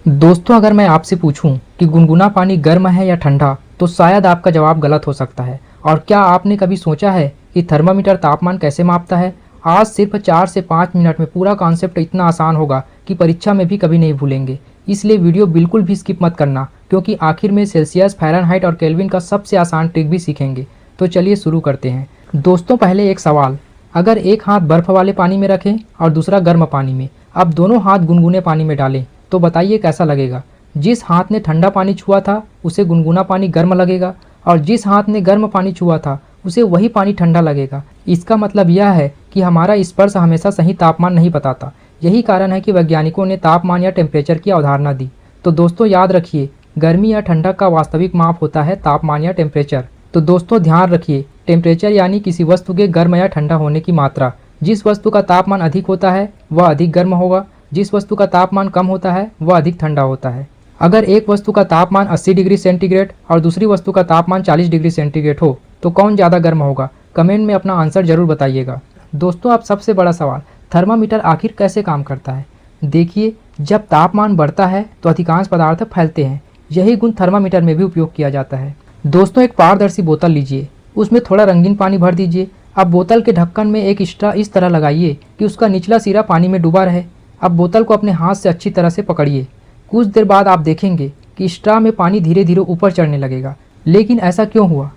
दोस्तों, अगर मैं आपसे पूछूं कि गुनगुना पानी गर्म है या ठंडा, तो शायद आपका जवाब गलत हो सकता है। और क्या आपने कभी सोचा है कि थर्मामीटर तापमान कैसे मापता है? आज सिर्फ 4 से 5 मिनट में पूरा कॉन्सेप्ट इतना आसान होगा कि परीक्षा में भी कभी नहीं भूलेंगे। इसलिए वीडियो बिल्कुल भी स्किप मत करना, क्योंकि आखिर में सेल्सियस, फ़ारेनहाइट और केल्विन का सबसे आसान ट्रिक भी सीखेंगे। तो चलिए शुरू करते हैं। दोस्तों, पहले एक सवाल। अगर एक हाथ बर्फ़ वाले पानी में रखें और दूसरा गर्म पानी में, अब दोनों हाथ गुनगुने पानी में डालें, तो बताइए कैसा लगेगा? जिस हाथ ने ठंडा पानी छुआ था उसे गुनगुना पानी गर्म लगेगा, और जिस हाथ ने गर्म पानी छुआ था उसे वही पानी ठंडा लगेगा। इसका मतलब यह है कि हमारा स्पर्श हमेशा सही तापमान नहीं बताता। यही कारण है कि वैज्ञानिकों ने तापमान या टेम्परेचर की अवधारणा दी। तो दोस्तों याद रखिए, गर्मी या ठंडक का वास्तविक माप होता है तापमान या टेम्परेचर। तो दोस्तों ध्यान रखिए, टेम्परेचर यानी किसी वस्तु के गर्म या ठंडा होने की मात्रा। जिस वस्तु का तापमान अधिक होता है वह अधिक गर्म होगा, जिस वस्तु का तापमान कम होता है वह अधिक ठंडा होता है। अगर एक वस्तु का तापमान 80 डिग्री सेंटीग्रेड और दूसरी वस्तु का तापमान 40 डिग्री सेंटीग्रेड हो, तो कौन ज़्यादा गर्म होगा? कमेंट में अपना आंसर जरूर बताइएगा। दोस्तों, अब सबसे बड़ा सवाल, थर्मामीटर आखिर कैसे काम करता है? देखिए, जब तापमान बढ़ता है तो अधिकांश पदार्थ फैलते हैं। यही गुण थर्मामीटर में भी उपयोग किया जाता है। दोस्तों, एक पारदर्शी बोतल लीजिए, उसमें थोड़ा रंगीन पानी भर दीजिए। अब बोतल के ढक्कन में एक स्ट्रा इस तरह लगाइए कि उसका निचला सिरा पानी में डूबा रहे। अब बोतल को अपने हाथ से अच्छी तरह से पकड़िए। कुछ देर बाद आप देखेंगे कि स्ट्रा में पानी धीरे धीरे ऊपर चढ़ने लगेगा। लेकिन ऐसा क्यों हुआ?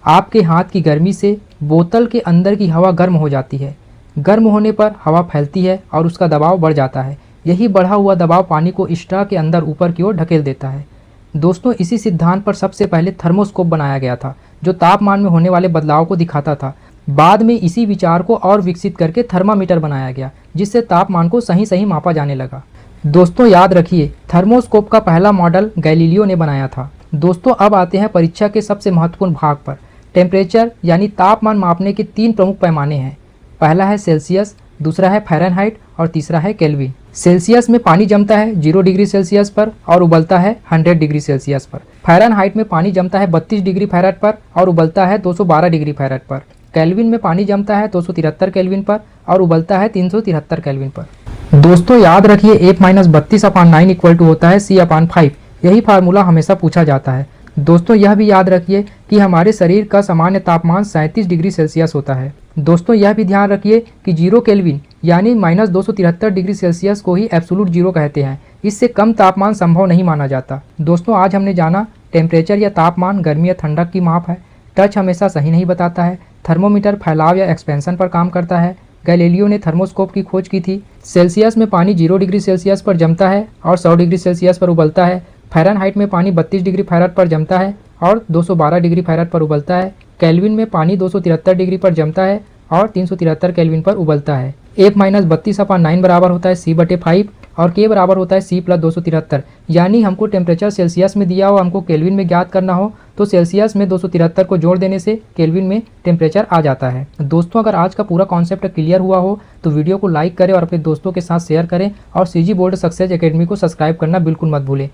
आपके हाथ की गर्मी से बोतल के अंदर की हवा गर्म हो जाती है। गर्म होने पर हवा फैलती है और उसका दबाव बढ़ जाता है। यही बढ़ा हुआ दबाव पानी को स्ट्रा के अंदर ऊपर की ओर ढकेल देता है। दोस्तों, इसी सिद्धांत पर सबसे पहले थर्मोस्कोप बनाया गया था, जो तापमान में होने वाले बदलाव को दिखाता था। बाद में इसी विचार को और विकसित करके थर्मामीटर बनाया गया, जिससे तापमान को सही सही मापा जाने लगा। दोस्तों याद रखिए, थर्मोस्कोप का पहला मॉडल गैलीलियो ने बनाया था। दोस्तों, अब आते हैं परीक्षा के सबसे महत्वपूर्ण भाग पर। टेम्परेचर यानी तापमान मापने के 3 प्रमुख पैमाने हैं। पहला है सेल्सियस, दूसरा है फ़ारेनहाइट और तीसरा है केल्विन। सेल्सियस में पानी जमता है 0 डिग्री सेल्सियस पर और उबलता है 100 डिग्री सेल्सियस पर। फ़ारेनहाइट में पानी जमता है 32 डिग्री फ़ारेनहाइट पर और उबलता है 212 डिग्री फ़ारेनहाइट पर। केल्विन में पानी जमता है 273 केल्विन पर और उबलता है 373 केल्विन पर। दोस्तों याद रखिए, 1-32/9 होता है C/5। यही फार्मूला हमेशा पूछा जाता है। दोस्तों यह भी याद रखिए कि हमारे शरीर का सामान्य तापमान 37 डिग्री सेल्सियस होता है। दोस्तों यह भी ध्यान रखिए कि 0 केल्विन यानी -273 डिग्री सेल्सियस को ही एब्सोल्यूट जीरो कहते हैं। इससे कम तापमान संभव नहीं माना जाता। दोस्तों, आज हमने जाना टेम्परेचर या तापमान गर्मी या ठंडक की माप है। टच हमेशा सही नहीं बताता है। थर्मोमीटर फैलाव या एक्सपेंशन पर काम करता है। गैलीलियो ने थर्मोस्कोप की खोज की थी। सेल्सियस में पानी 0 डिग्री सेल्सियस पर जमता है और 100 डिग्री सेल्सियस पर उबलता है। फ़ारेनहाइट में पानी 32 डिग्री फ़ारेनहाइट पर जमता है और 212 डिग्री फ़ारेनहाइट पर उबलता है। केल्विन में पानी 273 डिग्री पर जमता है और 373 केल्विन पर उबलता है। 1-32/9 बराबर होता है C/5 और K बराबर होता है C+273। यानी हमको टेम्परेचर सेल्सियस में दिया हो, हमको केल्विन में ज्ञात करना हो, तो सेल्सियस में 273 को जोड़ देने से केल्विन में टेम्परेचर आ जाता है। दोस्तों, अगर आज का पूरा कॉन्सेप्ट क्लियर हुआ हो तो वीडियो को लाइक करें और अपने दोस्तों के साथ शेयर करें, और CG बोर्ड सक्सेस एकेडमी को सब्सक्राइब करना बिल्कुल मत भूलें।